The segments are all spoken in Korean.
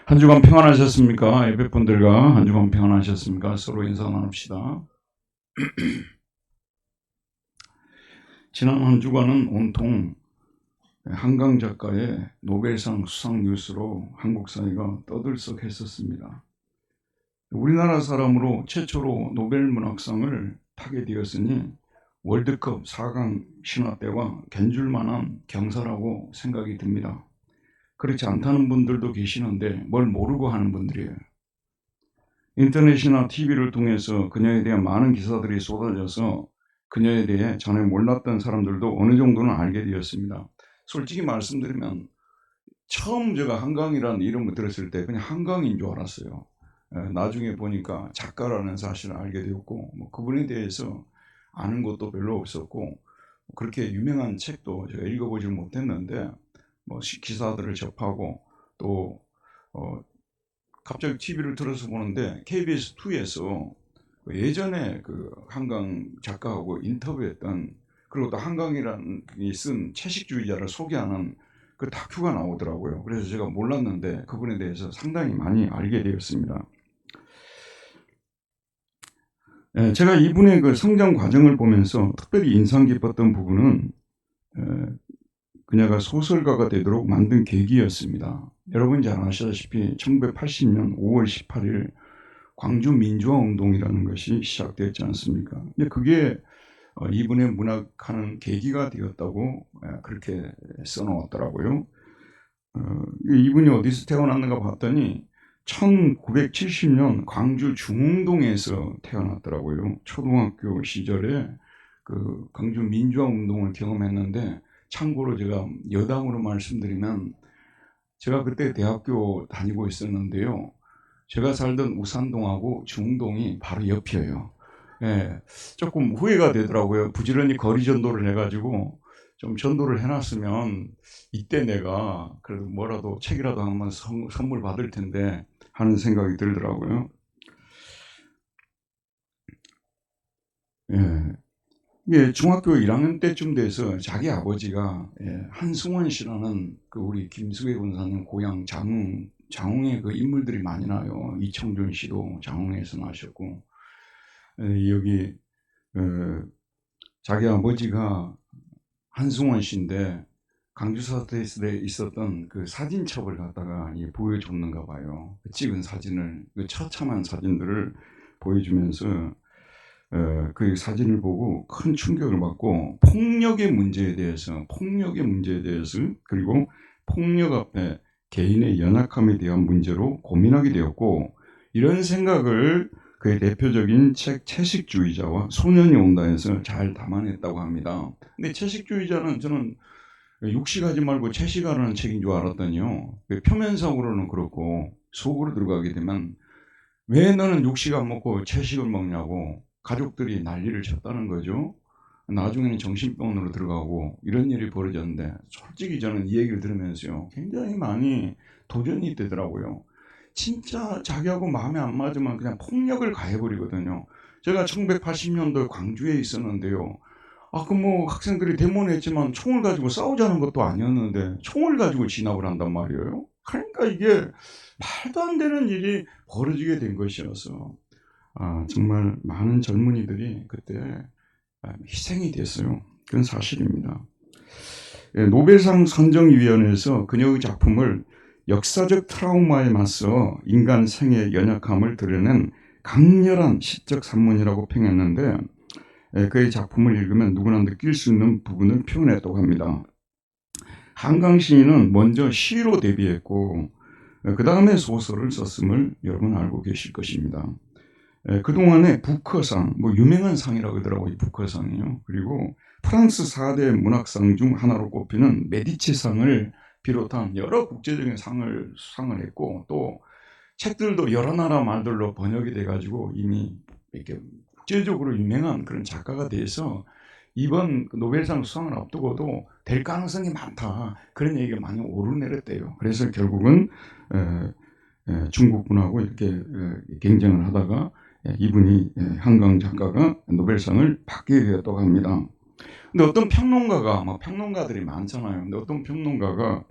한 주간 평안하셨습니까? 예배분들과 한 주간 평안하셨습니까? 서로 인사 나눕시다. 지난 한 주간은 온통 한강 작가의 노벨상 수상 뉴스로 한국 사회가 떠들썩했었습니다. 우리나라 사람으로 최초로 노벨 문학상을 타게 되었으니 월드컵 4강 신화 때와 견줄 만한 경사라고 생각이 듭니다. 그렇지 않다는 분들도 계시는데 뭘 모르고 하는 분들이에요. 인터넷이나 TV를 통해서 그녀에 대한 많은 기사들이 쏟아져서 그녀에 대해 전에 몰랐던 사람들도 어느 정도는 알게 되었습니다. 솔직히 말씀드리면 처음 제가 한강이라는 이름을 들었을 때 그냥 한강인 줄 알았어요. 나중에 보니까 작가라는 사실을 알게 되었고 그분에 대해서 아는 것도 별로 없었고 그렇게 유명한 책도 제가 읽어보질 못했는데 기사들을 접하고 또 갑자기 TV를 틀어서 보는데 KBS2에서 예전에 그 한강 작가하고 인터뷰했던 그리고 또 한강이라는 쓴 채식주의자를 소개하는 그 다큐가 나오더라고요. 그래서 제가 몰랐는데 그분에 대해서 상당히 많이 알게 되었습니다. 제가 이분의 그 성장 과정을 보면서 특별히 인상 깊었던 부분은 그녀가 소설가가 되도록 만든 계기였습니다. 여러분 잘 아시다시피 1980년 5월 18일 광주 민주화운동이라는 것이 시작되었지 않습니까? 근데 그게 이분의 문학하는 계기가 되었다고 그렇게 써놓았더라고요. 이분이 어디서 태어났는가 봤더니 1970년 광주 중흥동에서 태어났더라고요. 초등학교 시절에 그 광주 민주화운동을 경험했는데 참고로 제가 여담으로 말씀드리면 제가 그때 대학교 다니고 있었는데요. 제가 살던 우산동하고 중흥동이 바로 옆이에요. 예, 조금 후회가 되더라고요. 부지런히 거리 전도를 해가지고 좀 전도를 해놨으면 이때 내가 그래도 뭐라도 책이라도 한번 선물 받을 텐데 하는 생각이 들더라고요. 예, 중학교 1학년 때쯤 돼서 자기 아버지가 한승원 씨라는 그 우리 김수배 군사님 고향 장흥에 그 인물들이 많이 나요. 이청준 씨도 장흥에서 나셨고 여기 자기 아버지가 한승원 씨인데 강주사태에 있었던 그 사진첩을 갖다가 보여줬는가 봐요. 그 찍은 사진을 그 처참한 사진들을 보여주면서 그 사진을 보고 큰 충격을 받고 폭력의 문제에 대해서 그리고 폭력 앞에 개인의 연약함에 대한 문제로 고민하게 되었고 이런 생각을 그의 대표적인 책 채식주의자와 소년이 온다에서 잘 담아냈다고 합니다. 근데 채식주의자는 저는 육식하지 말고 채식하라는 책인 줄 알았더니요. 표면적으로는 그렇고 속으로 들어가게 되면 왜 너는 육식 안 먹고 채식을 먹냐고 가족들이 난리를 쳤다는 거죠. 나중에는 정신병원으로 들어가고 이런 일이 벌어졌는데 솔직히 저는 이 얘기를 들으면서요. 굉장히 많이 도전이 되더라고요. 진짜 자기하고 마음에 안 맞으면 그냥 폭력을 가해버리거든요. 제가 1980년도 광주에 있었는데요. 학생들이 데모했지만 총을 가지고 싸우자는 것도 아니었는데 총을 가지고 진압을 한단 말이에요. 그러니까 이게 말도 안 되는 일이 벌어지게 된 것이어서 정말 많은 젊은이들이 그때 희생이 됐어요. 그건 사실입니다. 노벨상 선정위원회에서 그녀의 작품을 역사적 트라우마에 맞서 인간 생의 연약함을 드러낸 강렬한 시적 산문이라고 평했는데 그의 작품을 읽으면 누구나 느낄 수 있는 부분을 표현했다고 합니다. 한강 시인은 먼저 시로 데뷔했고 그 다음에 소설을 썼음을 여러분 알고 계실 것입니다. 그동안에 부커상, 유명한 상이라고 하더라고요. 부커상이요. 그리고 프랑스 4대 문학상 중 하나로 꼽히는 메디치상을 비롯한 여러 국제적인 상을 수상을 했고 또 책들도 여러 나라 말들로 번역이 돼가지고 이미 이렇게 국제적으로 유명한 그런 작가가 돼서 이번 노벨상 수상을 앞두고도 될 가능성이 많다. 그런 얘기가 많이 오르내렸대요. 그래서 결국은 중국분하고 이렇게 경쟁을 하다가 이분이 한강 작가가 노벨상을 받게 되었다고 합니다. 근데 어떤 평론가가 평론가들이 많잖아요. 근데 어떤 평론가가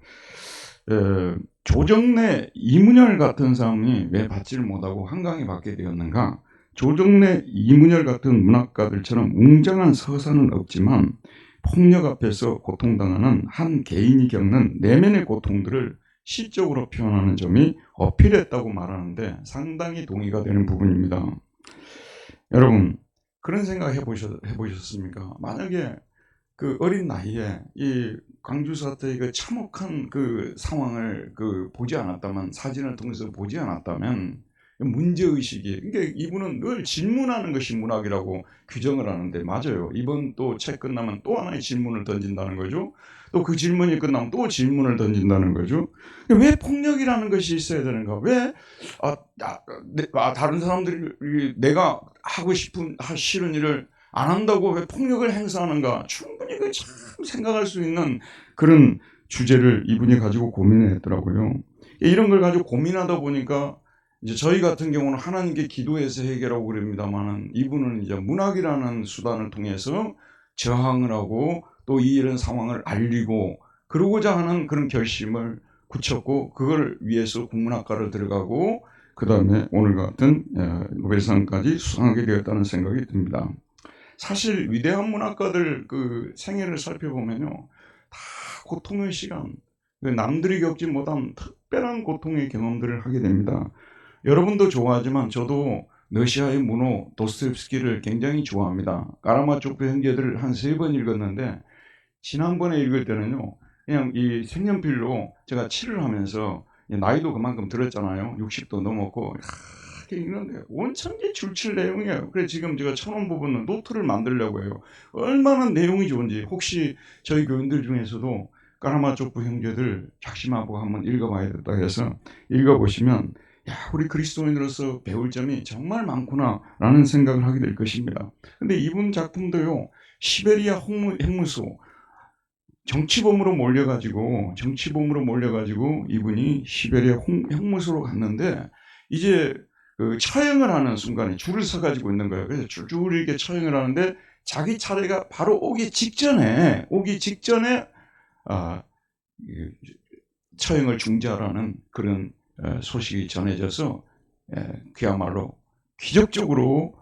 조정래, 이문열 같은 사람이 왜 받지를 못하고 한강에 받게 되었는가? 조정래, 이문열 같은 문학가들처럼 웅장한 서사는 없지만 폭력 앞에서 고통당하는 한 개인이 겪는 내면의 고통들을 시적으로 표현하는 점이 어필했다고 말하는데 상당히 동의가 되는 부분입니다. 여러분, 그런 생각 해보셨습니까? 만약에 그 어린 나이에 이 광주 사태의 그 참혹한 그 상황을 보지 않았다면, 사진을 통해서 보지 않았다면 문제의식이, 그러니까 이분은 늘 질문하는 것이 문학이라고 규정을 하는데 맞아요. 이번 또 책 끝나면 또 하나의 질문을 던진다는 거죠. 또 그 질문이 끝나면 또 질문을 던진다는 거죠. 왜 폭력이라는 것이 있어야 되는가? 왜 다른 사람들이 내가 하고 싶은 싫은 일을 안 한다고 왜 폭력을 행사하는가? 충분히 참 생각할 수 있는 그런 주제를 이분이 가지고 고민을 했더라고요. 이런 걸 가지고 고민하다 보니까 이제 저희 같은 경우는 하나님께 기도해서 해결하고 그럽니다만은, 이분은 이제 문학이라는 수단을 통해서 저항을 하고 또 이런 상황을 알리고 그러고자 하는 그런 결심을 굳혔고, 그걸 위해서 국문학과를 들어가고 그 다음에 오늘 같은 노벨상까지 수상하게 되었다는 생각이 듭니다. 사실 위대한 문학가들 그 생애를 살펴보면요, 다 고통의 시간, 남들이 겪지 못한 특별한 고통의 경험들을 하게 됩니다. 여러분도 좋아하지만 저도 러시아의 문호 도스토옙스키를 굉장히 좋아합니다. 까라마초프 형제들을 한 3번 읽었는데, 지난번에 읽을 때는요, 그냥 이 색연필로 제가 칠을 하면서, 나이도 그만큼 들었잖아요. 60도 넘었고, 읽는데 원천지 줄칠 내용이에요. 그래서 지금 제가 쳐놓은 부분은 노트를 만들려고 해요. 얼마나 내용이 좋은지. 혹시 저희 교인들 중에서도 까라마초프 형제들 작심하고 한번 읽어봐야 된다 해서 읽어보시면, 야, 우리 그리스도인으로서 배울 점이 정말 많구나 라는 생각을 하게 될 것입니다. 근데 이분 작품도요, 시베리아 핵무소, 정치범으로 몰려가지고 이분이 시베리아 핵무소로 갔는데, 이제 처형을 하는 순간에 줄을 서가지고 있는 거예요. 그래서 줄 이렇게 처형을 하는데 자기 차례가 바로 오기 직전에 처형을 중지하라는 그런 소식이 전해져서 그야말로 기적적으로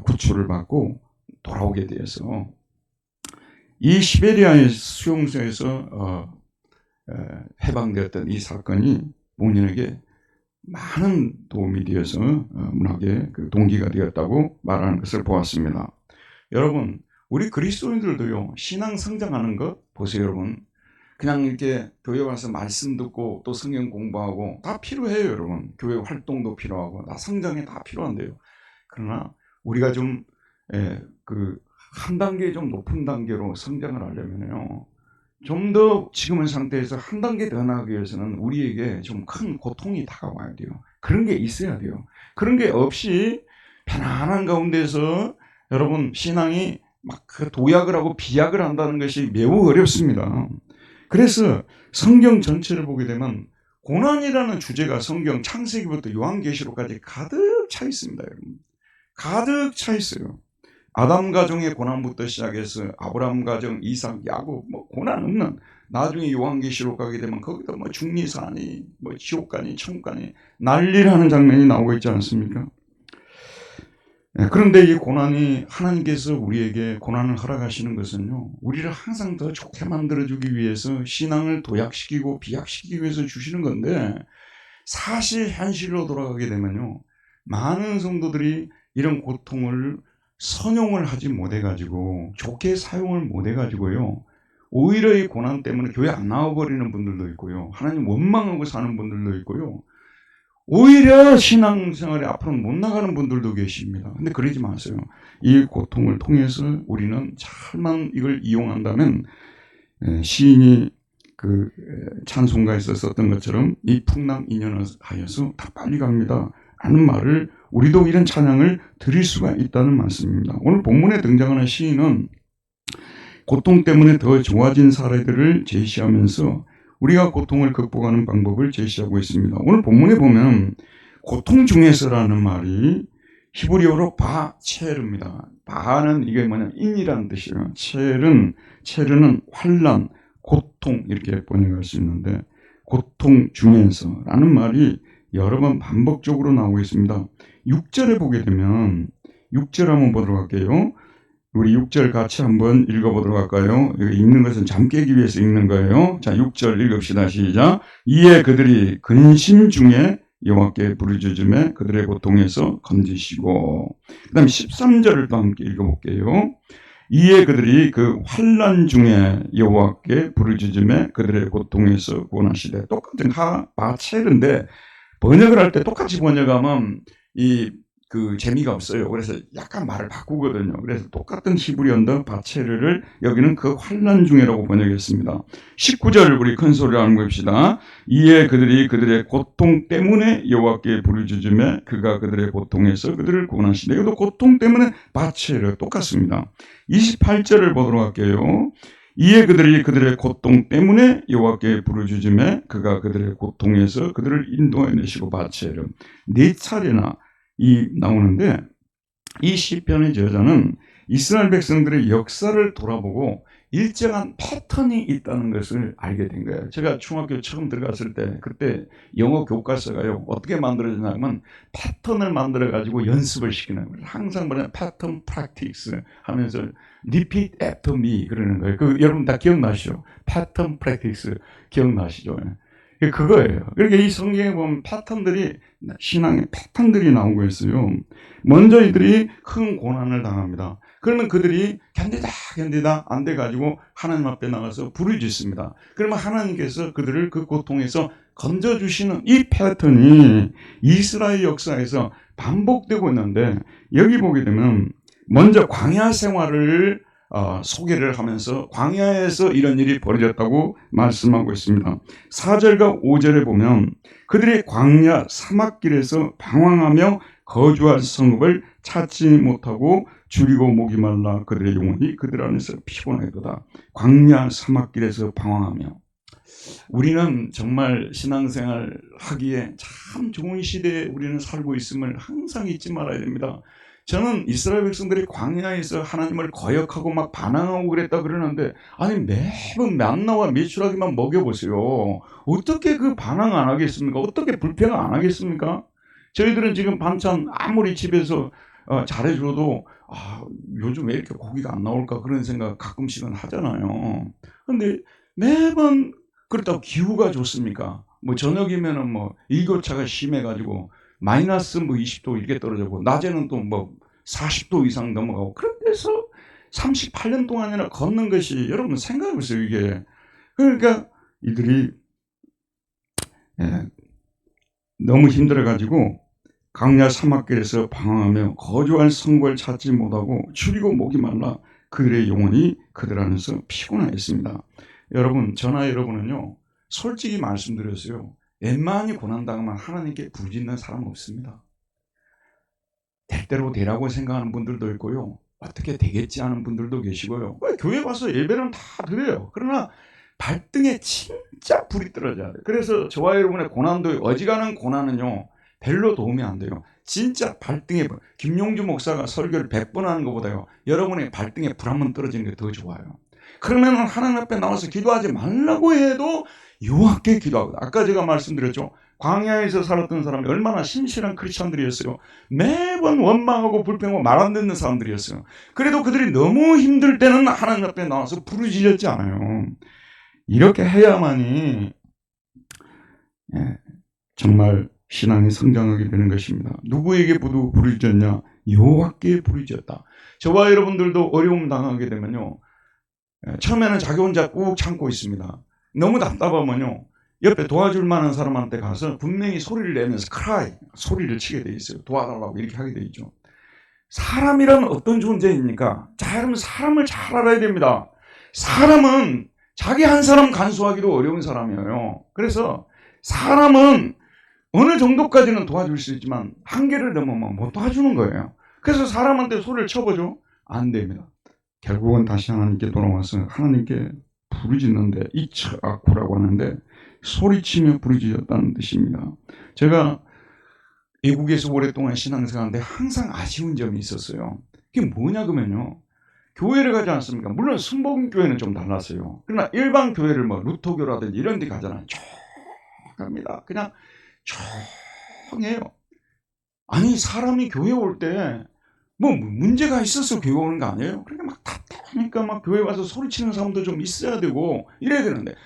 구출을 받고 돌아오게 되어서, 이 시베리아의 수용소에서 해방되었던 이 사건이 본인에게 많은 도움이 되어서 문학의 그 동기가 되었다고 말하는 것을 보았습니다. 여러분, 우리 그리스도인들도요, 신앙 성장하는 것 보세요. 여러분, 그냥 이렇게 교회 와서 말씀 듣고 또 성경 공부하고 다 필요해요. 여러분, 교회 활동도 필요하고 다 성장이 다 필요한데요. 그러나 우리가 좀 한 단계 좀 높은 단계로 성장을 하려면요, 좀 더 지금의 상태에서 한 단계 더 나가기 위해서는 우리에게 좀 큰 고통이 다가와야 돼요. 그런 게 있어야 돼요. 그런 게 없이 편안한 가운데서 여러분, 신앙이 막 그 도약을 하고 비약을 한다는 것이 매우 어렵습니다. 그래서 성경 전체를 보게 되면 고난이라는 주제가 성경 창세기부터 요한계시록까지 가득 차 있습니다. 여러분, 가득 차 있어요. 아담 가정의 고난부터 시작해서 아브라함 가정, 이삭, 야곱, 고난 없는, 나중에 요한계시록 가게 되면 거기다 중리사니, 지옥가니, 천국가니 난리라는 장면이 나오고 있지 않습니까? 그런데 이 고난이, 하나님께서 우리에게 고난을 허락하시는 것은요, 우리를 항상 더 좋게 만들어주기 위해서, 신앙을 도약시키고 비약시키기 위해서 주시는 건데, 사실 현실로 돌아가게 되면요, 많은 성도들이 이런 고통을 선용을 하지 못해가지고, 좋게 사용을 못해가지고요, 오히려 이 고난 때문에 교회 안 나와버리는 분들도 있고요, 하나님 원망하고 사는 분들도 있고요, 오히려 신앙생활에 앞으로 못 나가는 분들도 계십니다. 근데 그러지 마세요. 이 고통을 통해서 우리는 잘만 이걸 이용한다면, 시인이 그 찬송가에서 썼던 것처럼 이 풍랑 인연을 하여서 다 빨리 갑니다 라는 말을, 우리도 이런 찬양을 드릴 수가 있다는 말씀입니다. 오늘 본문에 등장하는 시인은 고통 때문에 더 좋아진 사례들을 제시하면서 우리가 고통을 극복하는 방법을 제시하고 있습니다. 오늘 본문에 보면 고통 중에서라는 말이 히브리어로 바체르입니다. 바는 이게 뭐냐면 인이라는 뜻이에요. 체르는 환란, 고통 이렇게 번역할 수 있는데, 고통 중에서 라는 말이 여러 번 반복적으로 나오고 있습니다. 6절에 보게 되면 6절 한번 보도록 할게요. 우리 6절 같이 한번 읽어보도록 할까요? 읽는 것은 잠 깨기 위해서 읽는 거예요. 자, 6절 읽읍시다. 시작. 이에 그들이 근심 중에 여호와께 부르짖음에 그들의 고통에서 건지시고. 그 다음 13절을 또 함께 읽어볼게요. 이에 그들이 그 환난 중에 여호와께 부르짖음에 그들의 고통에서 구원하시되. 똑같은 바첼인데 번역을 할 때 똑같이 번역하면 그 재미가 없어요. 그래서 약간 말을 바꾸거든요. 그래서 똑같은 히브리 언어 바체르를 여기는 그 환난 중에라고 번역했습니다. 19절 우리 큰 소리로 한번 봅시다. 이에 그들이 그들의 고통 때문에 여호와께 부르짖음에 그가 그들의 고통에서 그들을 구원하시네. 이것도 고통 때문에 바체르 똑같습니다. 28절을 보도록 할게요. 이에 그들이 그들의 고통 때문에 여호와께 부르짖음에 그가 그들의 고통에서 그들을 인도해내시고 바체르. 네 차례나 나오는데 이 시편의 저자는 이스라엘 백성들의 역사를 돌아보고 일정한 패턴이 있다는 것을 알게 된 거예요. 제가 중학교 처음 들어갔을 때 그때 영어 교과서가요 어떻게 만들어지냐면 패턴을 만들어 가지고 연습을 시키는 거예요. 항상 뭐냐 패턴 프랙티스 하면서 repeat after me 그러는 거예요. 여러분 다 기억나시죠? 패턴 프랙티스 기억나시죠? 그거예요. 그러니까 이 성경에 보면 패턴들이 신앙의 패턴들이 나오고 있어요. 먼저 이들이 큰 고난을 당합니다. 그러면 그들이 견디다 안 돼가지고 하나님 앞에 나가서 부르짖습니다. 그러면 하나님께서 그들을 그 고통에서 건져주시는 이 패턴이 이스라엘 역사에서 반복되고 있는데 여기 보게 되면 먼저 광야 생활을 소개를 하면서 광야에서 이런 일이 벌어졌다고 말씀하고 있습니다. 4절과 5절에 보면 그들이 광야 사막길에서 방황하며 거주할 성읍을 찾지 못하고 줄이고 목이 말라 그들의 영혼이 그들 안에서 피곤하도다. 광야 사막길에서 방황하며. 우리는 정말 신앙생활 하기에 참 좋은 시대에 우리는 살고 있음을 항상 잊지 말아야 됩니다. 저는 이스라엘 백성들이 광야에서 하나님을 거역하고 막 반항하고 그랬다 그러는데 아니 매번 만나와 메추라기만 먹여보세요. 어떻게 그 반항 안 하겠습니까? 어떻게 불평 안 하겠습니까? 저희들은 지금 반찬 아무리 집에서 잘해줘도 요즘 왜 이렇게 고기가 안 나올까 그런 생각 가끔씩은 하잖아요. 근데 매번 그렇다고 기후가 좋습니까? 뭐 저녁이면은 뭐 일교차가 심해가지고 마이너스 20도 이렇게 떨어지고 낮에는 또 40도 이상 넘어가고 그런 데서 38년 동안이나 걷는 것이 여러분 생각해보세요 이게. 그러니까 이들이 너무 힘들어가지고 광야 사막길에서 방황하며 거주할 성곽을 찾지 못하고 줄이고 목이 말라 그들의 영혼이 그들 안에서 피곤하였습니다. 여러분 저나 여러분은요 솔직히 말씀드렸어요. 웬만히 고난당하면 하나님께 부르짖는 사람은 없습니다. 될 대로 되라고 생각하는 분들도 있고요. 어떻게 되겠지 하는 분들도 계시고요. 교회 와서 예배는 다 드려요. 그러나 발등에 진짜 불이 떨어져야 돼요. 그래서 저와 여러분의 고난도 어지간한 고난은요. 별로 도움이 안 돼요. 진짜 발등에 김용주 목사가 설교를 100번 하는 것보다요. 여러분의 발등에 불 한 번 떨어지는 게 더 좋아요. 그러면 하나님 앞에 나와서 기도하지 말라고 해도 여호와께 기도하고 아까 제가 말씀드렸죠. 광야에서 살았던 사람이 얼마나 신실한 크리스천들이었어요. 매번 원망하고 불평하고 말 안 듣는 사람들이었어요. 그래도 그들이 너무 힘들 때는 하나님 앞에 나와서 부르짖었지 않아요. 이렇게 해야만이 정말 신앙이 성장하게 되는 것입니다. 누구에게 부르짖었냐? 여호와께 부르짖었다. 저와 여러분들도 어려움 당하게 되면요. 처음에는 자기 혼자 꾹 참고 있습니다. 너무 답답하면요. 옆에 도와줄 만한 사람한테 가서 분명히 소리를 내면서 소리를 치게 돼 있어요. 도와달라고 이렇게 하게 돼 있죠. 사람이란 어떤 존재입니까? 자, 여러분 사람을 잘 알아야 됩니다. 사람은 자기 한 사람 간수하기도 어려운 사람이에요. 그래서 사람은 어느 정도까지는 도와줄 수 있지만 한계를 넘으면 못 도와주는 거예요. 그래서 사람한테 소리를 쳐보죠. 안 됩니다. 결국은 다시 하나님께 돌아와서 하나님께 부르짖는데 이츠아쿠라고 하는데 소리치며 부르짖었다는 뜻입니다. 제가 외국에서 오랫동안 신앙생활하는데 항상 아쉬운 점이 있었어요. 그게 뭐냐 그러면요. 교회를 가지 않습니까? 물론 순복음교회는 좀 달랐어요. 그러나 일반 교회를 루터교라든지 이런 데 가잖아요. 갑니다. 그냥 조용해요. 아니 사람이 교회 올 때 뭐 문제가 있어서 교회 오는 거 아니에요? 그러니까 막 답답하니까 막 교회 와서 소리치는 사람도 좀 있어야 되고 이래야 되는데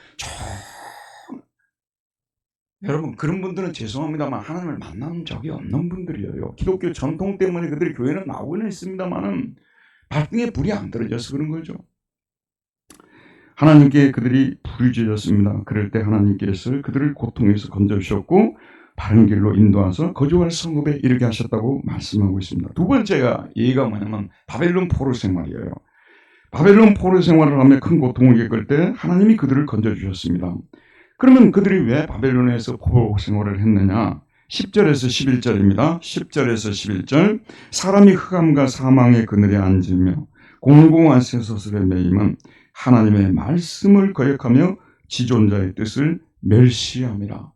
여러분 그런 분들은 죄송합니다만 하나님을 만난 적이 없는 분들이에요. 기독교 전통 때문에 그들이 교회는 나오고는 있습니다만은 발등에 불이 안 떨어져서 그런 거죠. 하나님께 그들이 불이 쬐졌습니다. 그럴 때 하나님께서 그들을 고통에서 건져주셨고 바른 길로 인도하서 거주할 성읍에 이르게 하셨다고 말씀하고 있습니다. 두 번째가 예가 뭐냐면 바벨론 포로 생활이에요. 바벨론 포로 생활을 하며 큰 고통을 겪을 때 하나님이 그들을 건져주셨습니다. 그러면 그들이 왜 바벨론에서 포로 생활을 했느냐? 10절에서 11절입니다. 10절에서 11절 사람이 흑암과 사망의 그늘에 앉으며 공공한 쇠사슬에 매임은 하나님의 말씀을 거역하며 지존자의 뜻을 멸시함이라.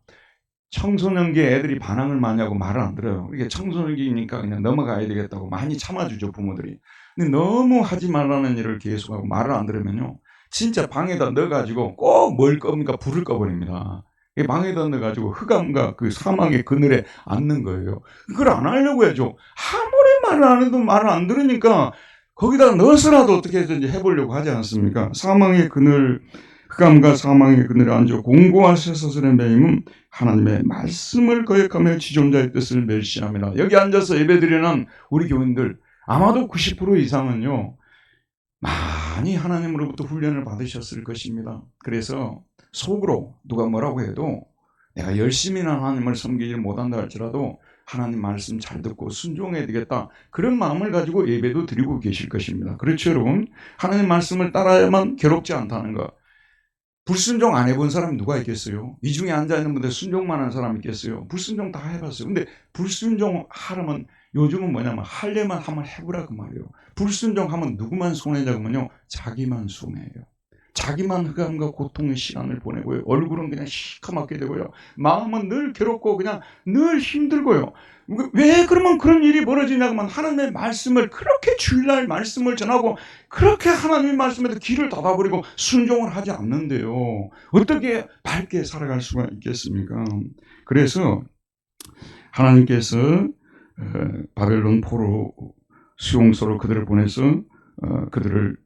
청소년기 애들이 반항을 많이 하고 말을 안 들어요. 이게 청소년기니까 그냥 넘어가야 되겠다고 많이 참아주죠, 부모들이. 근데 너무 하지 말라는 일을 계속하고 말을 안 들으면요, 진짜 방에다 넣어가지고 꼭 뭘 겁니까? 불을 꺼버립니다. 방에다 넣어가지고 흑암과 그 사막의 그늘에 앉는 거예요. 그걸 안 하려고 해야죠. 아무리 말을 안 해도 말을 안 들으니까 거기다 넣어서라도 어떻게 해서든지 해보려고 하지 않습니까? 사망의 그늘, 흑암과 사망의 그늘에 앉아 공고한 쇠사슬의 매임은 하나님의 말씀을 거역하며 지존자의 뜻을 멸시합니다. 여기 앉아서 예배드리는 우리 교인들 아마도 90% 이상은요, 많이 하나님으로부터 훈련을 받으셨을 것입니다. 그래서 속으로 누가 뭐라고 해도 내가 열심히 하나님을 섬기지 못한다 할지라도 하나님 말씀 잘 듣고 순종해야 되겠다, 그런 마음을 가지고 예배도 드리고 계실 것입니다. 그렇죠 여러분? 하나님 말씀을 따라야만 괴롭지 않다는 것. 불순종 안 해본 사람이 누가 있겠어요? 이 중에 앉아있는 분들 순종만 한 사람이 있겠어요? 불순종 다 해봤어요. 근데 불순종 하려면 요즘은 뭐냐면 하려면 한번 해보라 그 말이에요. 불순종하면 누구만 손해자면요, 자기만 손해예요. 자기만 흑암과 고통의 시간을 보내고요, 얼굴은 그냥 시커멓게 되고요, 마음은 늘 괴롭고 그냥 늘 힘들고요. 왜 그러면 그런 일이 벌어지냐면 하나님의 말씀을 그렇게 주일날 말씀을 전하고 그렇게 하나님의 말씀에도 귀를 닫아버리고 순종을 하지 않는데요, 어떻게 밝게 살아갈 수가 있겠습니까? 그래서 하나님께서 바벨론 포로 수용소로 그들을 보내서 그들을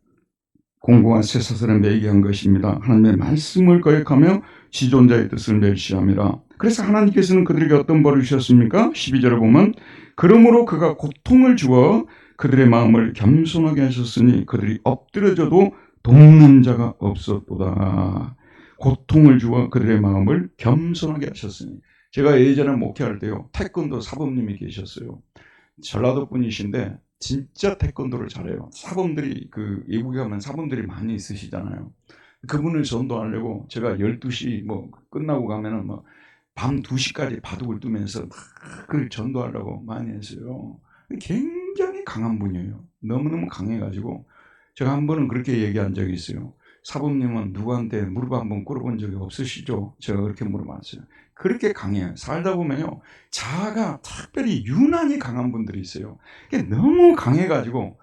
공공한 쇠사슬에 매이게 한 것입니다. 하나님의 말씀을 거역하며 지존자의 뜻을 멸시함이라. 그래서 하나님께서는 그들에게 어떤 벌을 주셨습니까? 12절에 보면 그러므로 그가 고통을 주어 그들의 마음을 겸손하게 하셨으니 그들이 엎드려져도 돕는 자가 없었도다. 고통을 주어 그들의 마음을 겸손하게 하셨으니. 제가 예전에 목회할 때요, 태권도 사범님이 계셨어요. 전라도 분이신데 진짜 태권도를 잘해요. 사범들이 그 외국에 가면 사범들이 많이 있으시잖아요. 그분을 전도하려고 제가 12시 뭐 끝나고 가면은 뭐 밤 2시까지 바둑을 두면서 막 그걸 전도하려고 많이 했어요. 굉장히 강한 분이에요. 너무너무 강해가지고 제가 한 번은 그렇게 얘기한 적이 있어요. 사범님은 누구한테 무릎 한번 꿇어본 적이 없으시죠? 제가 그렇게 물어봤어요. 그렇게 강해요. 살다 보면요, 자아가 특별히 유난히 강한 분들이 있어요. 너무 강해가지고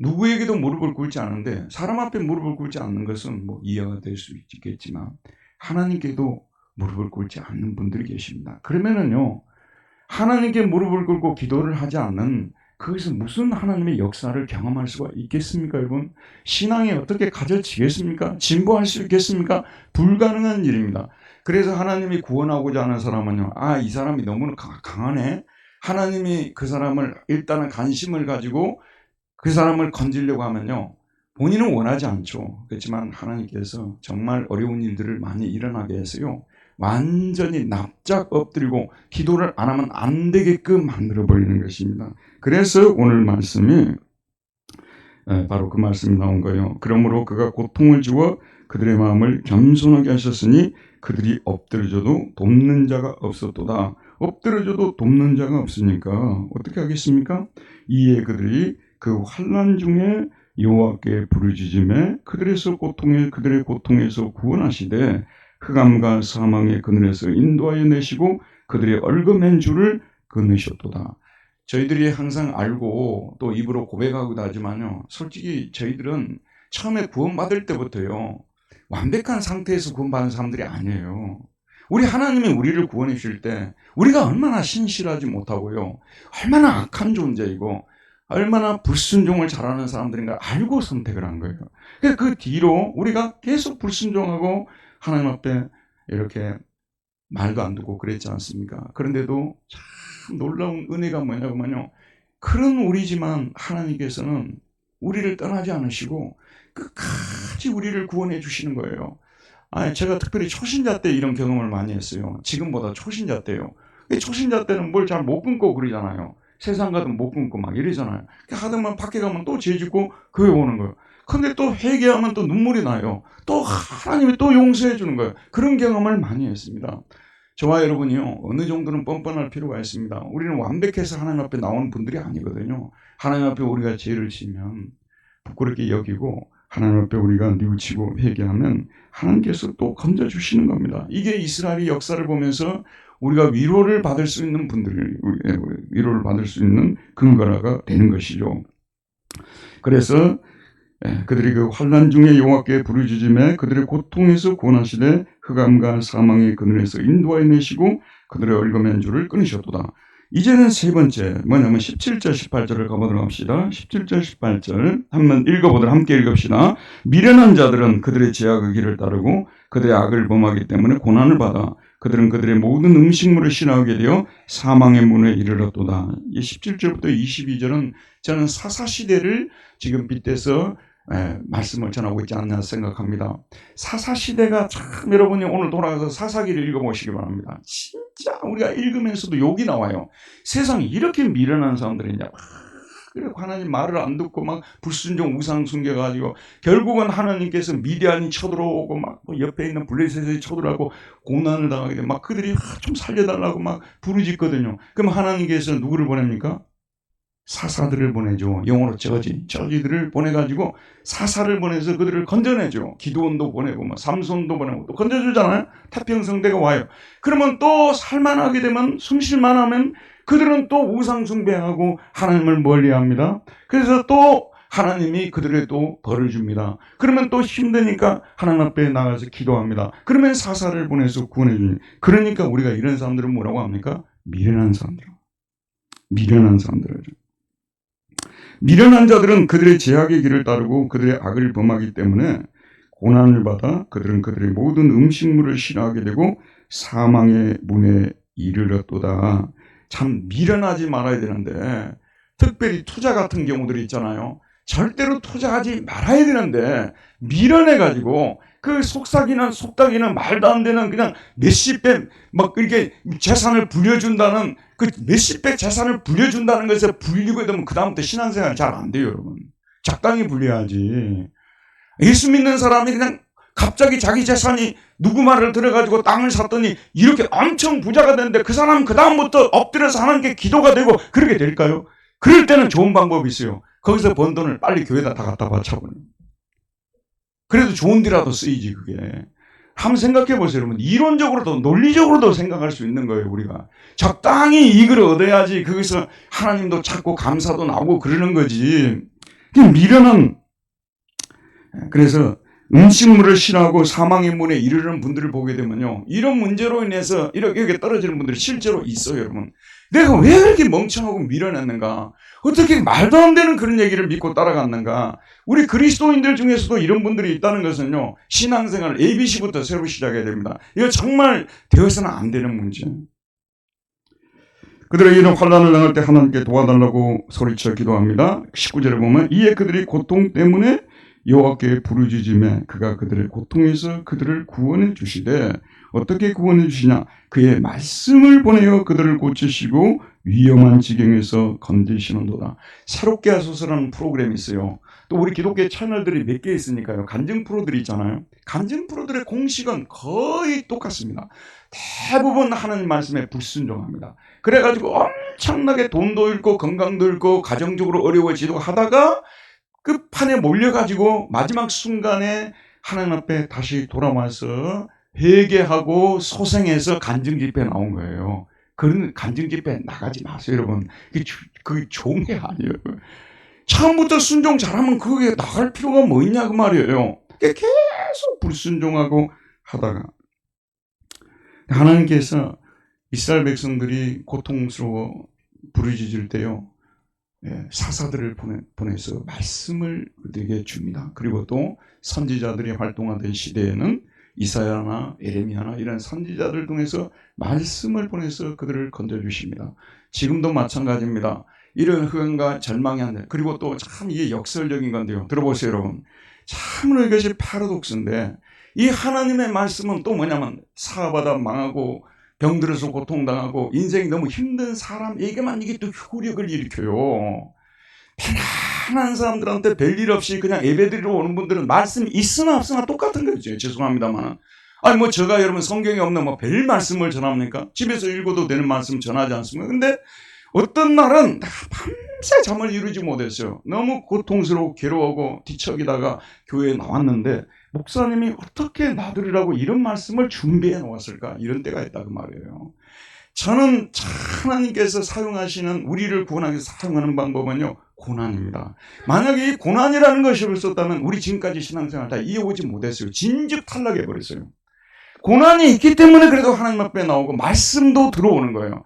누구에게도 무릎을 꿇지 않는데, 사람 앞에 무릎을 꿇지 않는 것은 뭐 이해가 될 수 있겠지만 하나님께도 무릎을 꿇지 않는 분들이 계십니다. 그러면은요, 하나님께 무릎을 꿇고 기도를 하지 않는, 거기서 무슨 하나님의 역사를 경험할 수가 있겠습니까, 여러분? 신앙이 어떻게 가져지겠습니까? 진보할 수 있겠습니까? 불가능한 일입니다. 그래서 하나님이 구원하고자 하는 사람은요, 이 사람이 너무 강하네. 하나님이 그 사람을 일단은 관심을 가지고 그 사람을 건지려고 하면요, 본인은 원하지 않죠. 그렇지만 하나님께서 정말 어려운 일들을 많이 일어나게 해서요, 완전히 납작 엎드리고 기도를 안 하면 안 되게끔 만들어버리는 것입니다. 그래서 오늘 말씀이 바로 그 말씀이 나온 거예요. 그러므로 그가 고통을 주어 그들의 마음을 겸손하게 하셨으니 그들이 엎드려져도 돕는 자가 없었도다. 엎드려져도 돕는 자가 없으니까 어떻게 하겠습니까? 이에 그들이 그 환난 중에 여호와께 부르짖음에 그들의 고통에서 구원하시되 흑암과 사망의 그늘에서 인도하여 내시고 그들의 얼거맨 줄을 끊으셨도다. 저희들이 항상 알고 또 입으로 고백하고도 하지만요, 솔직히 저희들은 처음에 구원받을 때부터요, 완벽한 상태에서 구원받은 사람들이 아니에요. 우리 하나님이 우리를 구원해 주실 때 우리가 얼마나 신실하지 못하고요, 얼마나 악한 존재이고 얼마나 불순종을 잘하는 사람들인가 알고 선택을 한 거예요. 그래서 그 뒤로 우리가 계속 불순종하고 하나님 앞에 이렇게 말도 안 듣고 그랬지 않습니까? 그런데도 참 놀라운 은혜가 뭐냐면요, 그런 우리지만 하나님께서는 우리를 떠나지 않으시고 끝까지 우리를 구원해 주시는 거예요. 아니, 제가 특별히 초신자 때 이런 경험을 많이 했어요. 지금보다 초신자 때요. 초신자 때는 뭘 잘 못 끊고 그러잖아요. 세상 가든 못 끊고 막 이러잖아요. 하다만 밖에 가면 또 죄 짓고 교회 오는 거예요. 근데 또 회개하면 또 눈물이 나요. 또 하나님이 또 용서해 주는 거예요. 그런 경험을 많이 했습니다. 저와 여러분이요, 어느 정도는 뻔뻔할 필요가 있습니다. 우리는 완벽해서 하나님 앞에 나오는 분들이 아니거든요. 하나님 앞에 우리가 죄를 지으면 부끄럽게 여기고 하나님 앞에 우리가 뉘우치고 회개하면 하나님께서 또 건져주시는 겁니다. 이게 이스라엘의 역사를 보면서 우리가 위로를 받을 수 있는 분들이, 위로를 받을 수 있는 근거가 되는 것이죠. 그래서 그들이 그 환난 중에 여호와께 부르짖음에 그들의 고통에서 구원하시되 흑암과 사망의 그늘에서 인도하여 내시고 그들의 얽어맨 줄을 끊으셨도다. 이제는 세 번째 뭐냐면 17절 18절을 가보도록 합시다. 17절 18절 한번 읽어보도록 함께 읽읍시다. 미련한 자들은 그들의 죄악의 길을 따르고 그들의 악을 범하기 때문에 고난을 받아 그들은 그들의 모든 음식물을 싫어하게 되어 사망의 문에 이르렀도다. 17절부터 22절은 저는 사사시대를 지금 빗대서 말씀을 전하고 있지 않나 생각합니다. 사사시대가 참, 여러분이 오늘 돌아가서 사사기를 읽어보시기 바랍니다. 진짜 우리가 읽으면서도 욕이 나와요. 세상에 이렇게 미련한 사람들이 있냐. 그리고 하나님 말을 안 듣고 막 불순종 우상 숨겨가지고 결국은 하나님께서 미디안이 쳐들어오고 막 옆에 있는 블레셋이 쳐들어오고 고난을 당하게 되면 막 그들이 좀 살려달라고 막 부르짖거든요. 그럼 하나님께서 누구를 보냅니까? 사사들을 보내죠. 영어로 저지들을 보내가지고 사사를 보내서 그들을 건져내죠. 기드온도 보내고 뭐 삼손도 보내고 또 건져주잖아요. 태평성대가 와요. 그러면 또 살만하게 되면, 숨쉴만하면 그들은 또 우상 숭배하고 하나님을 멀리합니다. 그래서 또 하나님이 그들에게 또 벌을 줍니다. 그러면 또 힘드니까 하나님 앞에 나가서 기도합니다. 그러면 사사를 보내서 구원해 주니. 그러니까 우리가 이런 사람들은 뭐라고 합니까? 미련한 사람들. 미련한 사람들이죠. 미련한 자들은 그들의 죄악의 길을 따르고 그들의 악을 범하기 때문에 고난을 받아 그들은 그들의 모든 음식물을 싫어하게 되고 사망의 문에 이르렀도다. 참 미련하지 말아야 되는데, 특별히 투자 같은 경우들이 있잖아요. 절대로 투자하지 말아야 되는데 미련해가지고 그 속닥이는 말도 안 되는 그냥 몇십 배 막 이렇게 재산을 불려준다는, 그 몇십 배 재산을 불려준다는 것에 불리고 되면 그다음부터 신앙생활 잘 안 돼요, 여러분. 적당히 불려야지. 예수 믿는 사람이 그냥 갑자기 자기 재산이 누구 말을 들어가지고 땅을 샀더니 이렇게 엄청 부자가 되는데 그 사람은 그다음부터 엎드려서 하나님께 기도가 되고 그렇게 될까요? 그럴 때는 좋은 방법이 있어요. 거기서 번 돈을 빨리 교회에다 다 갖다 바쳐버려요. 그래도 좋은 데라도 쓰이지, 그게. 한번 생각해 보세요, 여러분. 이론적으로도 논리적으로도 생각할 수 있는 거예요, 우리가. 적당히 이익을 얻어야지 거기서 하나님도 찾고 감사도 나오고 그러는 거지. 미련한, 그래서 음식물을 싫어하고 사망의 문에 이르는 분들을 보게 되면요, 이런 문제로 인해서 이렇게 떨어지는 분들이 실제로 있어요, 여러분. 내가 왜 이렇게 멍청하고 미련했는가? 어떻게 말도 안 되는 그런 얘기를 믿고 따라갔는가? 우리 그리스도인들 중에서도 이런 분들이 있다는 것은요, 신앙생활 ABC부터 새로 시작해야 됩니다. 이거 정말 되어서는 안 되는 문제. 그들의 이런 환난을 당할 때 하나님께 도와달라고 소리쳐 기도합니다. 19절에 보면 이에 그들이 고통 때문에 여호와께 부르짖음에 그가 그들의 고통에서 그들을 구원해 주시되, 어떻게 구원해 주시냐? 그의 말씀을 보내어 그들을 고치시고 위험한 지경에서 건지시는도다. 새롭게 하소서라는 프로그램이 있어요. 또 우리 기독교 채널들이 몇 개 있으니까요. 간증 프로들이 있잖아요. 간증 프로들의 공식은 거의 똑같습니다. 대부분 하나님 말씀에 불순종합니다. 그래가지고 엄청나게 돈도 잃고 건강도 잃고 가정적으로 어려워지고 하다가 끝판에 몰려가지고 마지막 순간에 하나님 앞에 다시 돌아와서 회개하고 소생해서 간증 집회 나온 거예요. 그런 간증 집회 나가지 마세요, 여러분. 그게 좋은 게 아니에요. 처음부터 순종 잘하면 그게 나갈 필요가 뭐 있냐 그 말이에요. 계속 불순종하고 하다가, 하나님께서 이스라엘 백성들이 고통스러워 부르짖을 때요, 사사들을 보내서 말씀을 그들에게 줍니다. 그리고 또 선지자들이 활동하던 시대에는 이사야나 에레미야나 이런 선지자들 통해서 말씀을 보내서 그들을 건져주십니다. 지금도 마찬가지입니다. 이런 흑암과 절망이 안 돼. 그리고 또 참 이게 역설적인 건데요. 들어보세요, 여러분. 참으로 이것이 패러독스인데, 이 하나님의 말씀은 또 뭐냐면 사업하다 망하고 병들어서 고통당하고 인생이 너무 힘든 사람에게만 이게 또 효력을 일으켜요. 편안한 사람들한테 별일 없이 그냥 예배드리러 오는 분들은 말씀이 있으나 없으나 똑같은 거죠. 죄송합니다만. 아니 뭐 제가 여러분 성경에 없는 뭐 별 말씀을 전합니까? 집에서 읽어도 되는 말씀 전하지 않습니까? 근데 어떤 날은 밤새 잠을 이루지 못했어요. 너무 고통스럽고 괴로워하고 뒤척이다가 교회에 나왔는데 목사님이 어떻게 나들으라고 이런 말씀을 준비해 놓았을까? 이런 때가 있다 그 말이에요. 저는 하나님께서 사용하시는, 우리를 구원하기 위해서 사용하는 방법은요, 고난입니다. 만약에 이 고난이라는 것이 없었다면 우리 지금까지 신앙생활 다 이어오지 못했어요. 진즉 탈락해버렸어요. 고난이 있기 때문에 그래도 하나님 앞에 나오고 말씀도 들어오는 거예요.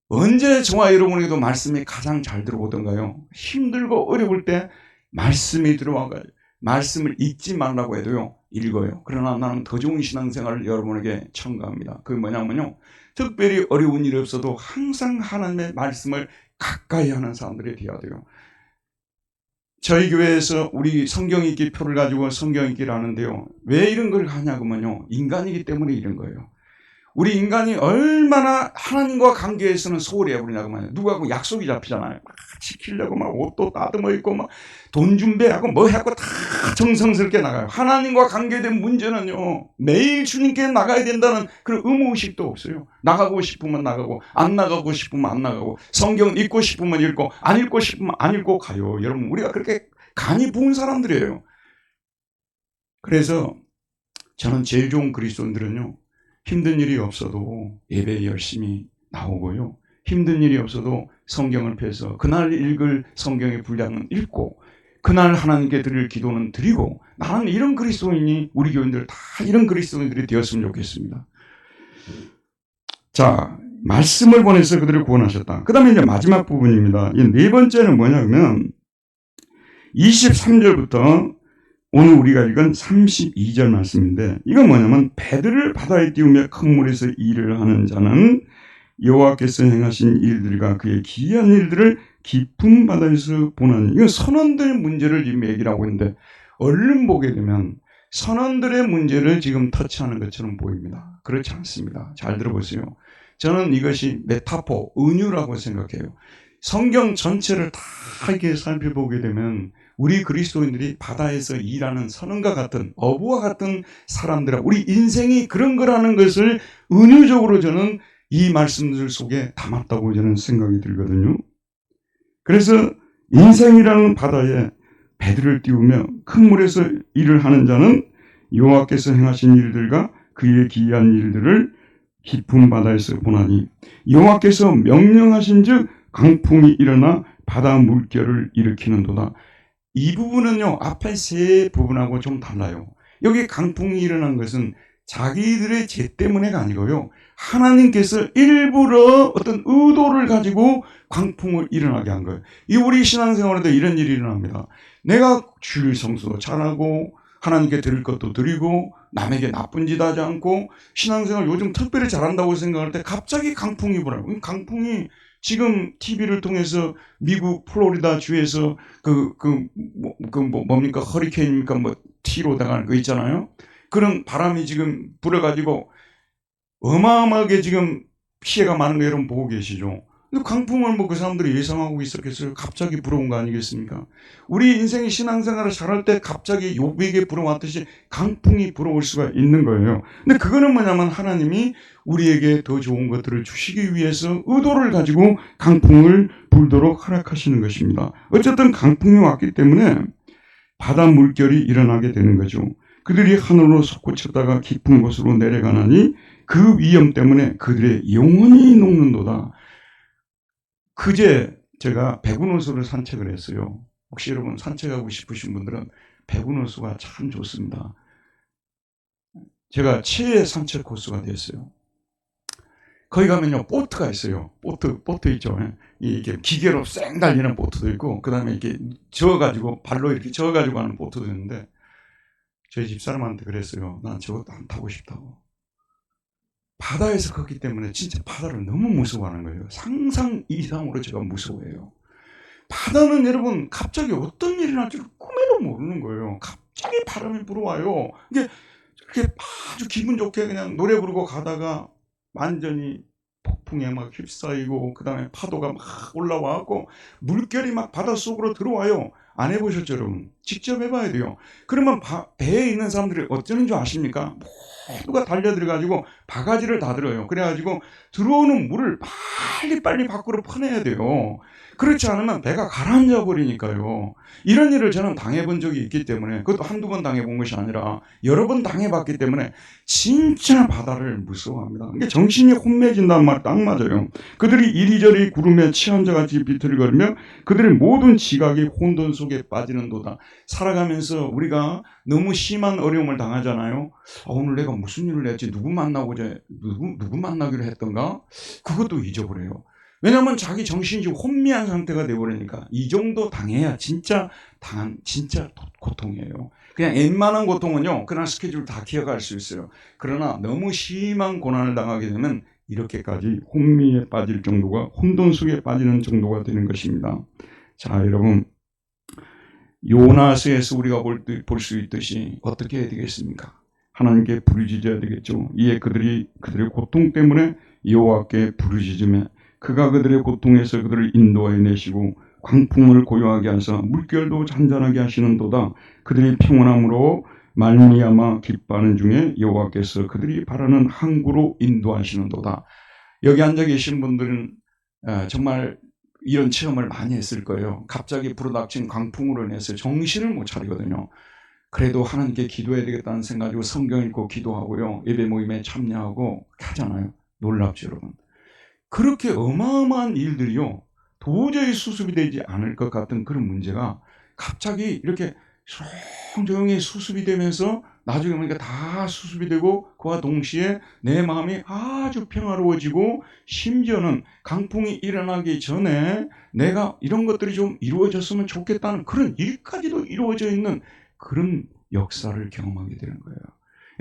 언제 저와 여러분에게도 말씀이 가장 잘 들어오던가요? 힘들고 어려울 때 말씀이 들어와가지고 말씀을 읽지 말라고 해도요, 읽어요. 그러나 나는 더 좋은 신앙생활을 여러분에게 첨가합니다. 그게 뭐냐면요, 특별히 어려운 일이 없어도 항상 하나님의 말씀을 가까이 하는 사람들이 되어야 돼요. 저희 교회에서 우리 성경 읽기 표를 가지고 성경 읽기를 하는데요, 왜 이런 걸 하냐고면요, 인간이기 때문에 이런 거예요. 우리 인간이 얼마나 하나님과 관계에서는 소홀히 해버리냐고 말이에요. 누구하고 약속이 잡히잖아요. 막 지키려고 막 옷도 따듬어 입고 막 돈 준비하고 뭐 하고 다 정성스럽게 나가요. 하나님과 관계된 문제는요, 매일 주님께 나가야 된다는 그런 의무의식도 없어요. 나가고 싶으면 나가고 안 나가고 싶으면 안 나가고 성경 읽고 싶으면 읽고 안 읽고 싶으면 안 읽고 가요. 여러분, 우리가 그렇게 간이 부은 사람들이에요. 그래서 저는 제일 좋은 그리스도인들은요, 힘든 일이 없어도 예배에 열심히 나오고요, 힘든 일이 없어도 성경을 펴서 그날 읽을 성경의 분량은 읽고 그날 하나님께 드릴 기도는 드리고, 나는 이런 그리스도인이, 우리 교인들 다 이런 그리스도인들이 되었으면 좋겠습니다. 자, 말씀을 보내서 그들을 구원하셨다. 그 다음에 이제 마지막 부분입니다. 이 네 번째는 뭐냐면 23절부터 오늘 우리가 읽은 32절 말씀인데, 이건 뭐냐면 배들을 바다에 띄우며 큰 물에서 일을 하는 자는 여호와께서 행하신 일들과 그의 기이한 일들을 깊은 바다에서 보나니, 이건 선원들 문제를 지금 얘기를 하고 있는데, 얼른 보게 되면 선원들의 문제를 지금 터치하는 것처럼 보입니다. 그렇지 않습니다. 잘 들어보세요. 저는 이것이 메타포, 은유라고 생각해요. 성경 전체를 다 이렇게 살펴보게 되면 우리 그리스도인들이 바다에서 일하는 선원과 같은, 어부와 같은 사람들아, 우리 인생이 그런 거라는 것을 은유적으로 저는 이 말씀들 속에 담았다고 저는 생각이 들거든요. 그래서 인생이라는 바다에 배들을 띄우며 큰 물에서 일을 하는 자는 여호와께서 행하신 일들과 그의 기이한 일들을 깊은 바다에서 보나니, 여호와께서 명령하신 즉 강풍이 일어나 바다 물결을 일으키는도다. 이 부분은요, 앞에 세 부분하고 좀 달라요. 여기 강풍이 일어난 것은 자기들의 죄 때문에가 아니고요, 하나님께서 일부러 어떤 의도를 가지고 강풍을 일어나게 한 거예요. 이 우리 신앙생활에도 이런 일이 일어납니다. 내가 주일 성수도 잘하고 하나님께 드릴 것도 드리고 남에게 나쁜 짓 하지 않고 신앙생활 요즘 특별히 잘한다고 생각할 때 갑자기 강풍이 불어요. 강풍이 지금 TV를 통해서 미국 플로리다 주에서 뭡니까? 허리케인입니까? 뭐 T로 당하는 거 있잖아요. 그런 바람이 지금 불어가지고 어마어마하게 지금 피해가 많은 거 여러분 보고 계시죠. 근데 강풍을 뭐 그 사람들이 예상하고 있었겠어요? 갑자기 불어온 거 아니겠습니까? 우리 인생의 신앙생활을 잘할 때 갑자기 요백에 불어왔듯이 강풍이 불어올 수가 있는 거예요. 근데 그거는 뭐냐면 하나님이 우리에게 더 좋은 것들을 주시기 위해서 의도를 가지고 강풍을 불도록 허락하시는 것입니다. 어쨌든 강풍이 왔기 때문에 바다 물결이 일어나게 되는 거죠. 그들이 하늘로 솟구쳤다가 깊은 곳으로 내려가나니 그 위험 때문에 그들의 영혼이 녹는도다. 그제 제가 백운호수를 산책을 했어요. 혹시 여러분 산책하고 싶으신 분들은 백운호수가 참 좋습니다. 제가 최애 산책 코스가 됐어요. 거기 가면요, 보트가 있어요. 보트 있죠. 이게 기계로 쌩 달리는 보트도 있고, 그 다음에 이렇게 저어가지고, 발로 이렇게 저어가지고 하는 보트도 있는데, 저희 집사람한테 그랬어요. 난 저것도 안 타고 싶다고. 바다에서 컸기 때문에 진짜 바다를 너무 무서워하는 거예요. 상상 이상으로 제가 무서워해요. 바다는 여러분, 갑자기 어떤 일이 날지 꿈에도 모르는 거예요. 갑자기 바람이 불어와요. 이게 그렇게 아주 기분 좋게 그냥 노래 부르고 가다가 완전히 폭풍에 막 휩싸이고, 그 다음에 파도가 막 올라와갖고 물결이 막 바닷속으로 들어와요. 안 해보셨죠, 여러분? 직접 해봐야 돼요. 그러면 배에 있는 사람들이 어쩌는 줄 아십니까? 모두가 달려들어가지고 바가지를 다 들어요. 그래가지고 들어오는 물을 빨리 밖으로 퍼내야 돼요. 그렇지 않으면 배가 가라앉아 버리니까요. 이런 일을 저는 당해본 적이 있기 때문에, 그것도 한두 번 당해본 것이 아니라 여러 번 당해봤기 때문에 진짜 바다를 무서워합니다. 이게 정신이 혼미해진다는 말 딱 맞아요. 그들이 이리저리 구름에 취한 자같이 비틀거리며 그들의 모든 지각이 혼돈 속에 빠지는도다. 살아가면서 우리가 너무 심한 어려움을 당하잖아요. 오늘 내가 무슨 일을 했지? 누구 만나기로 했던가? 그것도 잊어버려요. 왜냐하면 자기 정신이 지금 혼미한 상태가 되어버리니까. 이 정도 당해야 진짜 고통이에요. 그냥 웬만한 고통은요, 그냥 스케줄 다 기억할 수 있어요. 그러나 너무 심한 고난을 당하게 되면 이렇게까지 혼미에 빠질 정도가, 혼돈 속에 빠지는 정도가 되는 것입니다. 자, 여러분, 요나서에서 우리가 볼 수 있듯이 어떻게 해야 되겠습니까? 하나님께 부르짖어야 되겠죠. 이에 그들의 고통 때문에 여호와께 부르짖으며 그가 그들의 고통에서 그들을 인도하여 내시고 광풍을 고요하게 하사 물결도 잔잔하게 하시는도다. 그들이 평온함으로 말미암아 기뻐하는 중에 여호와께서 그들이 바라는 항구로 인도하시는도다. 여기 앉아 계신 분들은 정말 이런 체험을 많이 했을 거예요. 갑자기 불어닥친 광풍으로 인해서 정신을 못 차리거든요. 그래도 하나님께 기도해야 되겠다는 생각으로 성경 읽고 기도하고요, 예배 모임에 참여하고 하잖아요. 놀랍죠, 여러분. 그렇게 어마어마한 일들이요, 도저히 수습이 되지 않을 것 같은 그런 문제가 갑자기 이렇게 조용히 수습이 되면서 나중에 보니까 다 수습이 되고, 그와 동시에 내 마음이 아주 평화로워지고, 심지어는 강풍이 일어나기 전에 내가 이런 것들이 좀 이루어졌으면 좋겠다는 그런 일까지도 이루어져 있는 그런 역사를 경험하게 되는 거예요.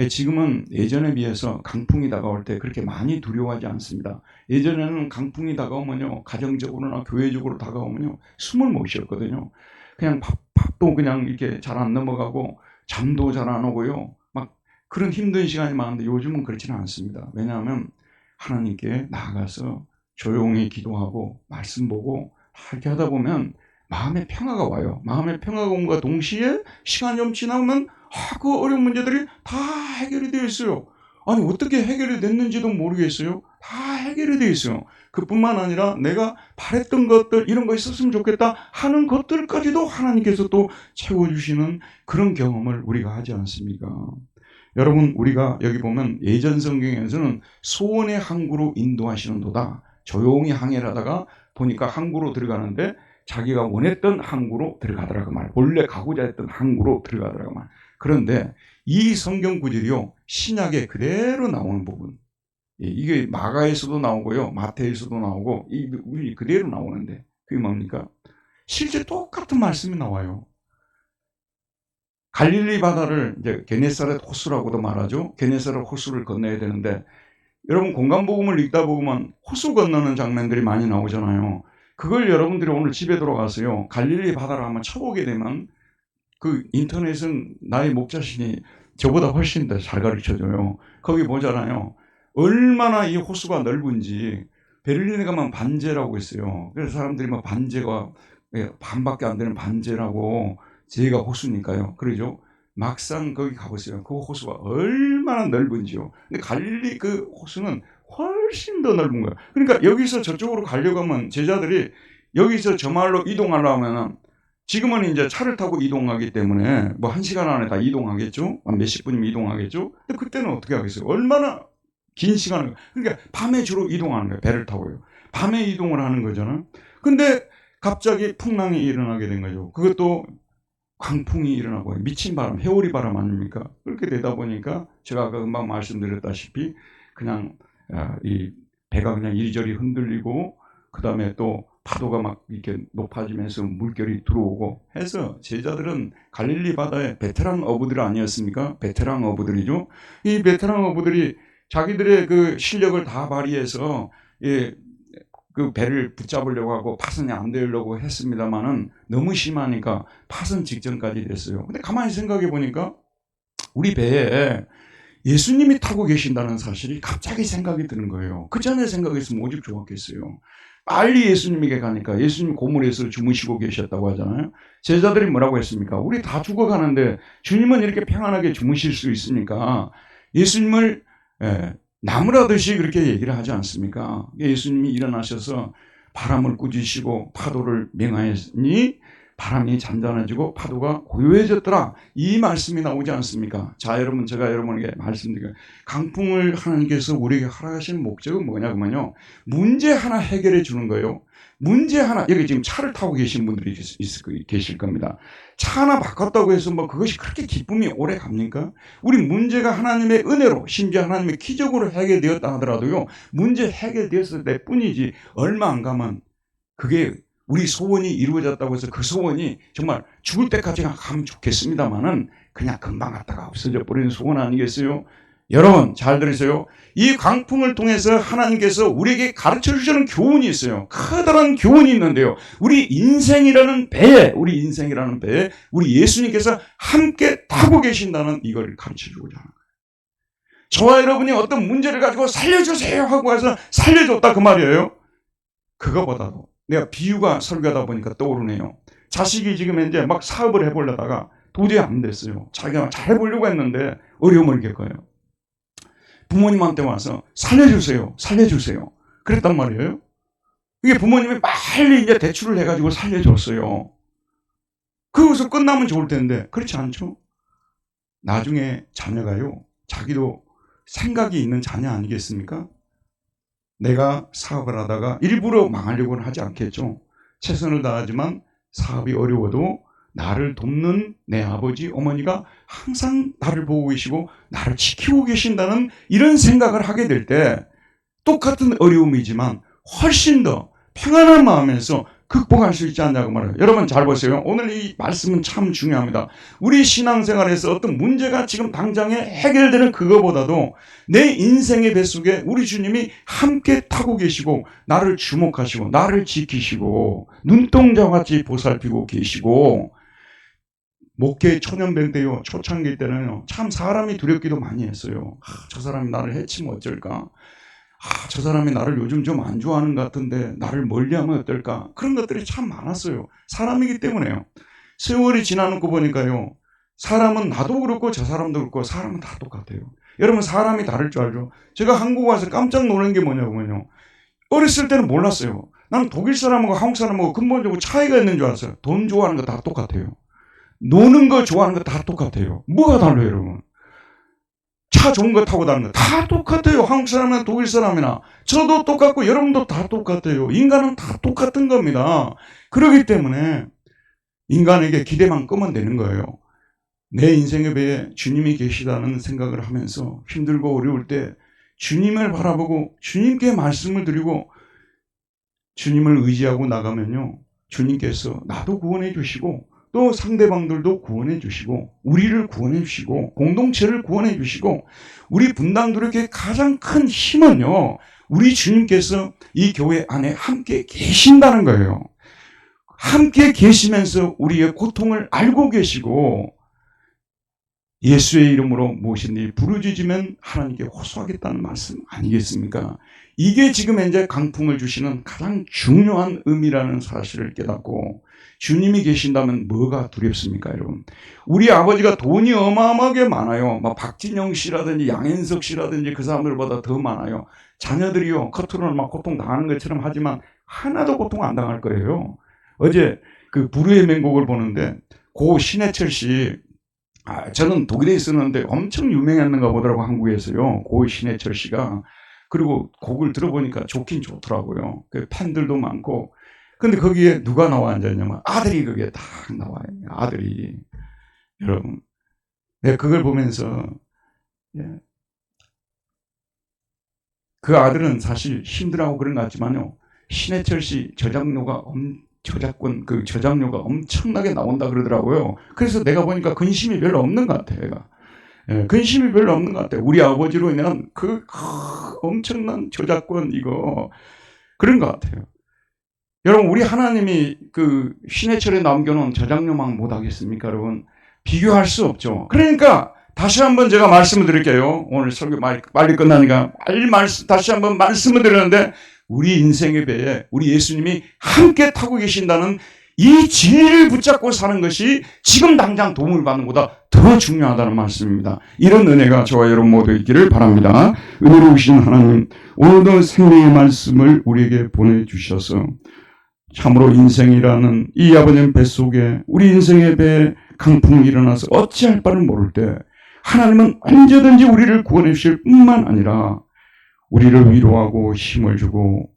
지금은 예전에 비해서 강풍이 다가올 때 그렇게 많이 두려워하지 않습니다. 예전에는 강풍이 다가오면요, 가정적으로나 교회적으로 다가오면요, 숨을 못 쉬었거든요. 그냥 밥도 그냥 이렇게 잘 안 넘어가고 잠도 잘 안 오고요, 막 그런 힘든 시간이 많은데 요즘은 그렇지는 않습니다. 왜냐하면 하나님께 나아가서 조용히 기도하고 말씀 보고 이렇게 하다 보면 마음의 평화가 와요. 마음의 평화가 온과 동시에 시간이 좀 지나면 그 어려운 문제들이 다 해결이 되어 있어요. 아니, 어떻게 해결이 됐는지도 모르겠어요. 다 해결이 되어 있어요. 그뿐만 아니라 내가 바랬던 것들, 이런 거 있었으면 좋겠다 하는 것들까지도 하나님께서 또 채워주시는 그런 경험을 우리가 하지 않습니까? 여러분, 우리가 여기 보면 예전 성경에서는 소원의 항구로 인도하시는도다. 조용히 항해를 하다가 보니까 항구로 들어가는데 자기가 원했던 항구로 들어가더라고 말. 원래 가고자 했던 항구로 들어가더라고 말. 그런데 이 성경 구절이요, 신약에 그대로 나오는 부분. 이게 마가에서도 나오고요, 마태에서도 나오고, 우리 그대로 나오는데 그게 뭡니까? 실제 똑같은 말씀이 나와요. 갈릴리 바다를 이제 게네사렛 호수라고도 말하죠. 게네사렛 호수를 건너야 되는데, 여러분 공간복음을 읽다 보면 호수 건너는 장면들이 많이 나오잖아요. 그걸 여러분들이 오늘 집에 들어가서요, 갈릴리 바다를 한번 쳐보게 되면, 그 인터넷은 나의 목자신이 저보다 훨씬 더 잘 가르쳐줘요. 거기 보잖아요, 얼마나 이 호수가 넓은지. 베를린에 가면 반제라고 있어요. 그래서 사람들이 막 반제가 반밖에 안 되는 반제라고, 제가 호수니까요, 그러죠. 막상 거기 가보세요. 그 호수가 얼마나 넓은지요. 근데 갈릴리 그 호수는 훨씬 더 넓은 거예요. 그러니까 여기서 저쪽으로 가려고 하면 제자들이 여기서 저 말로 이동하려면, 지금은 이제 차를 타고 이동하기 때문에 뭐 1시간 안에 다 이동하겠죠. 몇십 분이면 이동하겠죠. 근데 그때는 어떻게 하겠어요? 얼마나 긴 시간을. 그러니까 밤에 주로 이동하는 거예요. 배를 타고요. 밤에 이동을 하는 거잖아요. 근데 갑자기 풍랑이 일어나게 된 거죠. 그것도 광풍이 일어나고 미친 바람, 회오리 바람 아닙니까? 그렇게 되다 보니까 제가 아까 금방 말씀드렸다시피 그냥 이 배가 그냥 이리저리 흔들리고 그 다음에 또 파도가 막 이렇게 높아지면서 물결이 들어오고 해서 제자들은 갈릴리 바다의 베테랑 어부들 아니었습니까? 베테랑 어부들이죠. 이 베테랑 어부들이 자기들의 그 실력을 다 발휘해서 그 배를 붙잡으려고 하고 파선이 안 되려고 했습니다만은 너무 심하니까 파선 직전까지 됐어요. 근데 가만히 생각해 보니까 우리 배에 예수님이 타고 계신다는 사실이 갑자기 생각이 드는 거예요. 그 전에 생각했으면 오직 좋았겠어요. 빨리 예수님에게 가니까 예수님 고물에서 주무시고 계셨다고 하잖아요. 제자들이 뭐라고 했습니까? 우리 다 죽어가는데 주님은 이렇게 평안하게 주무실 수 있습니까? 예수님을 나무라듯이 그렇게 얘기를 하지 않습니까? 예수님이 일어나셔서 바람을 꾸짖으시고 파도를 맹하였으니 바람이 잔잔해지고 파도가 고요해졌더라. 이 말씀이 나오지 않습니까? 자, 여러분, 제가 여러분에게 말씀드려요. 강풍을 하나님께서 우리에게 허락하신 목적은 뭐냐면요. 문제 하나 해결해 주는 거예요. 문제 하나, 여기 지금 차를 타고 계신 분들이 계실 겁니다. 차 하나 바꿨다고 해서 뭐 그것이 그렇게 기쁨이 오래 갑니까? 우리 문제가 하나님의 은혜로, 심지어 하나님의 기적으로 해결되었다 하더라도요, 문제 해결되었을 때 뿐이지, 얼마 안 가면 그게 우리 소원이 이루어졌다고 해서 그 소원이 정말 죽을 때까지 가면 좋겠습니다만은 그냥 금방 갔다가 없어져 버리는 소원 아니겠어요? 여러분 잘 들으세요. 이 강풍을 통해서 하나님께서 우리에게 가르쳐 주시는 교훈이 있어요. 커다란 교훈이 있는데요. 우리 인생이라는 배에 우리 예수님께서 함께 타고 계신다는 이걸 가르쳐 주고자 하는 거예요. 저와 여러분이 어떤 문제를 가지고 살려주세요 하고 해서 살려줬다 그 말이에요. 그거보다도 내가 비유가 설교하다 보니까 떠오르네요. 자식이 지금 이제 막 사업을 해보려다가 도저히 안 됐어요. 자기가 잘 해보려고 했는데 어려움을 겪어요. 부모님한테 와서 살려주세요. 그랬단 말이에요. 이게 부모님이 빨리 이제 대출을 해가지고 살려줬어요. 그것을 끝나면 좋을 텐데 그렇지 않죠? 나중에 자녀가요. 자기도 생각이 있는 자녀 아니겠습니까? 내가 사업을 하다가 일부러 망하려고는 하지 않겠죠. 최선을 다하지만 사업이 어려워도 나를 돕는 내 아버지, 어머니가 항상 나를 보고 계시고 나를 지키고 계신다는 이런 생각을 하게 될 때 똑같은 어려움이지만 훨씬 더 평안한 마음에서 극복할 수 있지 않냐고 말해요. 여러분 잘 보세요. 오늘 이 말씀은 참 중요합니다. 우리 신앙생활에서 어떤 문제가 지금 당장에 해결되는 그거보다도 내 인생의 배 속에 우리 주님이 함께 타고 계시고 나를 주목하시고 나를 지키시고 눈동자같이 보살피고 계시고 목회 초년병 때요, 초창기 때는요, 참 사람이 두렵기도 많이 했어요. 저 사람이 나를 해치면 어쩔까? 저 사람이 나를 요즘 좀 안 좋아하는 것 같은데 나를 멀리하면 어떨까? 그런 것들이 참 많았어요. 사람이기 때문에요. 세월이 지나놓고 보니까요. 사람은 나도 그렇고 저 사람도 그렇고 사람은 다 똑같아요. 여러분 사람이 다를 줄 알죠? 제가 한국 와서 깜짝 놀란 게 뭐냐면요. 어렸을 때는 몰랐어요. 나는 독일 사람하고 한국 사람하고 근본적으로 차이가 있는 줄 알았어요. 돈 좋아하는 거 다 똑같아요. 노는 거 좋아하는 거 다 똑같아요. 뭐가 달라요 여러분? 차 좋은 거 타고 다니는 거 다 똑같아요. 한국 사람이나 독일 사람이나 저도 똑같고 여러분도 다 똑같아요. 인간은 다 똑같은 겁니다. 그렇기 때문에 인간에게 기대만 끄면 되는 거예요. 내 인생의 배에 주님이 계시다는 생각을 하면서 힘들고 어려울 때 주님을 바라보고 주님께 말씀을 드리고 주님을 의지하고 나가면요. 주님께서 나도 구원해 주시고 또 상대방들도 구원해 주시고 우리를 구원해 주시고 공동체를 구원해 주시고 우리 분당교회의 가장 큰 힘은요. 우리 주님께서 이 교회 안에 함께 계신다는 거예요. 함께 계시면서 우리의 고통을 알고 계시고 예수의 이름으로 무엇이든지 부르짖으면 하나님께 호소하겠다는 말씀 아니겠습니까? 이게 지금 현재 강풍을 주시는 가장 중요한 의미라는 사실을 깨닫고 주님이 계신다면 뭐가 두렵습니까, 여러분? 우리 아버지가 돈이 어마어마하게 많아요. 막 박진영 씨라든지 양현석 씨라든지 그 사람들보다 더 많아요. 자녀들이요, 겉으로는 막 고통 당하는 것처럼 하지만 하나도 고통 안 당할 거예요. 어제 그 불후의 명곡을 보는데 고 신해철 씨 저는 독일에 있었는데 엄청 유명했는가 보더라고, 한국에서요. 고 신해철 씨가. 그리고 곡을 들어보니까 좋긴 좋더라고요. 그 팬들도 많고. 근데 거기에 누가 나와 앉았냐면 아들이 그게 딱 나와요. 아들이. 여러분. 내가 그걸 보면서, 예. 그 아들은 사실 힘들어하고 그런 것 같지만요. 신해철 씨 저작료가 엄청나게 나온다 그러더라고요. 그래서 내가 보니까 근심이 별로 없는 것 같아요, 얘가. 예, 근심이 별로 없는 것 같아요. 우리 아버지로 인한 엄청난 저작권 이거 그런 것 같아요. 여러분, 우리 하나님이 그 신해철에 남겨놓은 저작료만 못하겠습니까, 여러분? 비교할 수 없죠. 그러니까 다시 한번 제가 말씀을 드릴게요. 오늘 설교 빨리 끝나니까 다시 한번 말씀을 드리는데, 우리 인생의 배에 우리 예수님이 함께 타고 계신다는 이 진리를 붙잡고 사는 것이 지금 당장 도움을 받는 것보다 더 중요하다는 말씀입니다. 이런 은혜가 저와 여러분 모두 있기를 바랍니다. 은혜로우신 하나님, 오늘도 생명의 말씀을 우리에게 보내주셔서 참으로 인생이라는 이 아버님 뱃속에 우리 인생의 배에 강풍이 일어나서 어찌할 바를 모를 때 하나님은 언제든지 우리를 구원해 주실 뿐만 아니라 우리를 위로하고 힘을 주고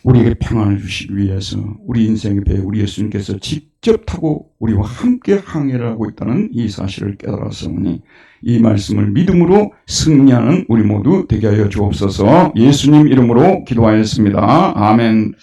우리에게 평안을 주시기 위해서 우리 인생의 배에 우리 예수님께서 직접 타고 우리와 함께 항해를 하고 있다는 이 사실을 깨달았사오니 이 말씀을 믿음으로 승리하는 우리 모두 되게 하여 주옵소서. 예수님 이름으로 기도하였습니다. 아멘.